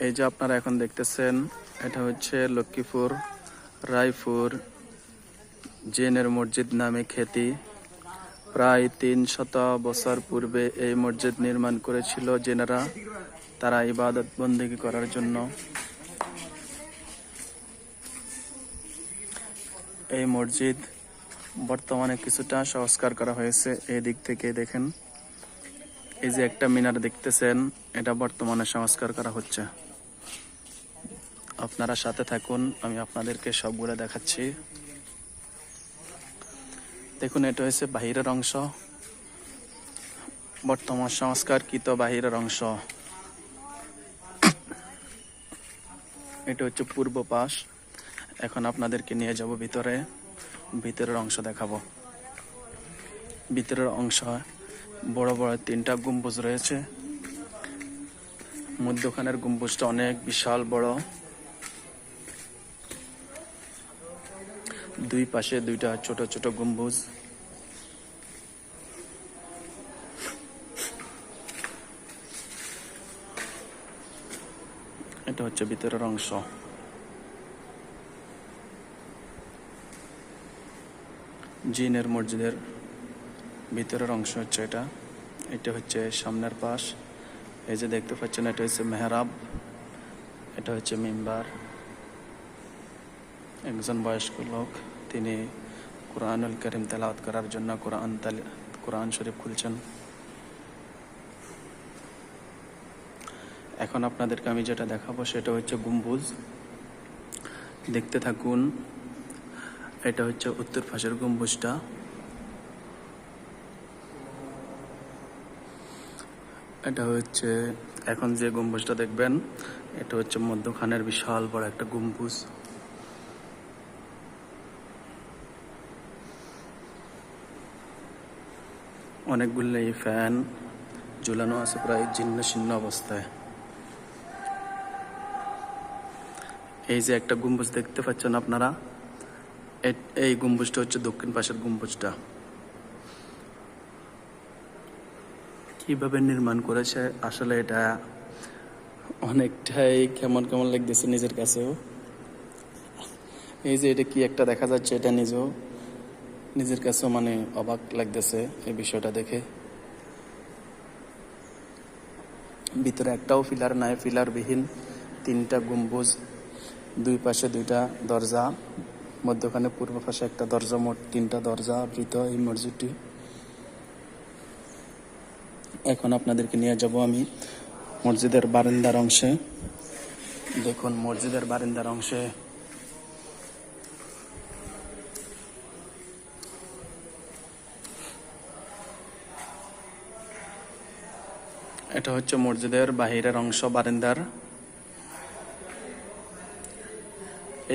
এই যে আপনারা এখন দেখতেছেন, এটা হচ্ছে লক্ষ্মীপুর রায়পুর জেনের মসজিদ নামে খ্যাতি। প্রায় 300 বছর পূর্বে এই মসজিদ নির্মাণ করেছিল জেনেরা, তারা ইবাদত বন্দেগী করার জন্য। এই মসজিদ বর্তমানে কিছুটা সংস্কার করা হয়েছে। এই দিক থেকে দেখেন, এই যে একটা মিনার দেখতেছেন, এটা বর্তমানে সংস্কার করা হচ্ছে। আপনারা সাথে থাকুন, আমি আপনাদেরকে সবগুলো দেখাচ্ছি। দেখুন, এটা হচ্ছে বাহিরের অংশ, বর্তমান সংস্কারকৃত বাহিরের অংশ। এটা হচ্ছে পূর্ব পাশ। এখন আপনাদেরকে নিয়ে যাব ভিতরের অংশ দেখাবো। ভিতরের অংশ বড় বড় 3টা গম্বুজ রয়েছে। মধ্যখানের গম্বুজটা অনেক বিশাল বড়, দুই পাশে 2টা ছোট ছোট গম্বুজ। এটা হচ্ছে ভিতরের অংশ। জিনের মসজিদের ভিতরের অংশ হচ্ছে এটা। এটা হচ্ছে সামনের পাশ। এই যে দেখতে পাচ্ছেন, এটা হচ্ছে মেহরাব, এটা হচ্ছে মিম্বার। একজন বয়স্ক লোক, তিনি কুরআনুল কারীম তেলাওয়াত করার জন্য কোরআন শরীফ খুলছেন। এখন আপনাদেরকে আমি যেটা দেখাবো সেটা হচ্ছে গম্বুজ। দেখতে থাকুন। এটা হচ্ছে উত্তর পাশের গম্বুজটা। এটা হচ্ছে এখন যে গম্বুজটা দেখবেন, এটা হচ্ছে মধ্যখানের বিশাল বড় একটা গম্বুজ। অনেকগুলো ফ্যান ঝুলানো আছে, প্রায় জীর্ণ শীর্ণ অবস্থায়। এই যে একটা গম্বুজ দেখতে পাচ্ছেন আপনারা, এই গম্বুজটা হচ্ছে দক্ষিণ পাশের গম্বুজটা। কিভাবে নির্মাণ করেছে আসলে এটা অনেকটাই কেমন কেমন লাগতেছে নিজের কাছেও। এই যে এটা কি একটা দেখা যাচ্ছে, এটা নিজের কাছেও মানে অবাক লাগতেছে এই বিষয়টা দেখে। ভিতরে একটাও পিলার নাই, পিলারবিহীন 3টা গম্বুজ, দুই পাশে 2টা দরজা, মধ্যখানে পূর্ব পাশে একটা দরজা, মোট 3টা দরজা আবৃত এই মসজিদটি। এখন আপনাদেরকে নিয়ে যাব আমি মসজিদের বারান্দার অংশে। দেখুন, মসজিদের বারান্দার অংশে এটা হচ্ছে মসজিদের বাহিরের অংশ, বারান্দার।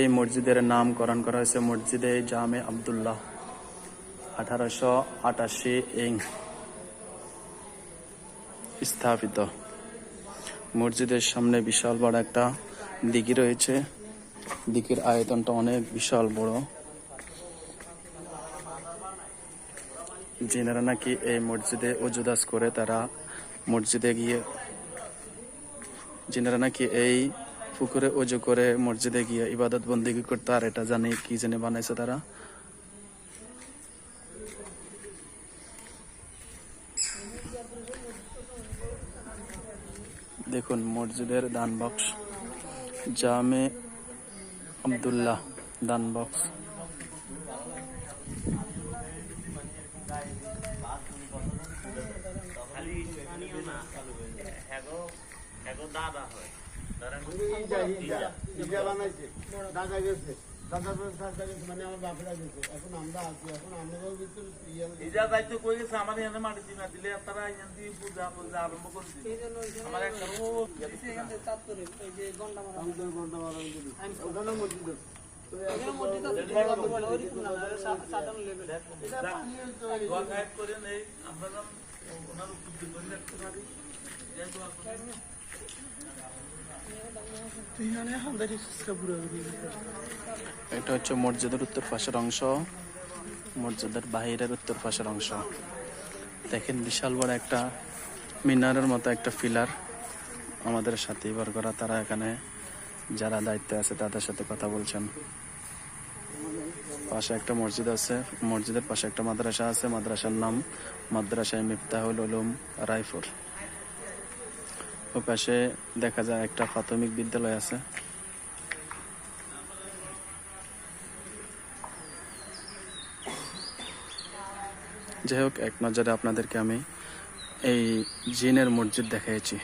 এই মসজিদের নামকরণ করা হয়েছে মসজিদে জামে আব্দুল্লাহ, 1888 স্থাপিত। মসজিদের সামনে বিশাল বড় একটা দিঘি রয়েছে। দিঘির আয়তনটা অনেক বিশাল বড়। যিনারা নাকি এই মসজিদে ওজুদাস করে, তারা মসজিদে গিয়ে, যিনারা নাকি এই পুকুরে ওজু করে মসজিদে গিয়ে ইবাদত বন্দেগী করতে, আর এটা জানি কি জেনে বানাইছে তারা। দেখুন, মসজিদের দান বক্স, জামে আব্দুল্লাহ দান বক্স। এটা হচ্ছে মসজিদের উত্তর পাশের অংশ, মসজিদের বাহিরের উত্তর পাশের অংশ। দেখেন, বিশাল বড় একটা মিনারের মতো একটা পিলার, আমাদের সাথী বর্গরা তারা এখানে যারা দায়িত্বে আছে তাদের সাথে কথা বলছেন। পাশে একটা মসজিদ আছে, মসজিদের পাশে একটা মাদ্রাসা আছে, মাদ্রাসার নাম মাদ্রাসায়ে মিফতাহুল উলুম রায়পুর। ও পাশে দেখা যায় একটা প্রাথমিক বিদ্যালয় আছে। যাই হোক, এক নজরে আপনাদেরকে আমি এই জিনের মসজিদ দেখিয়েছি।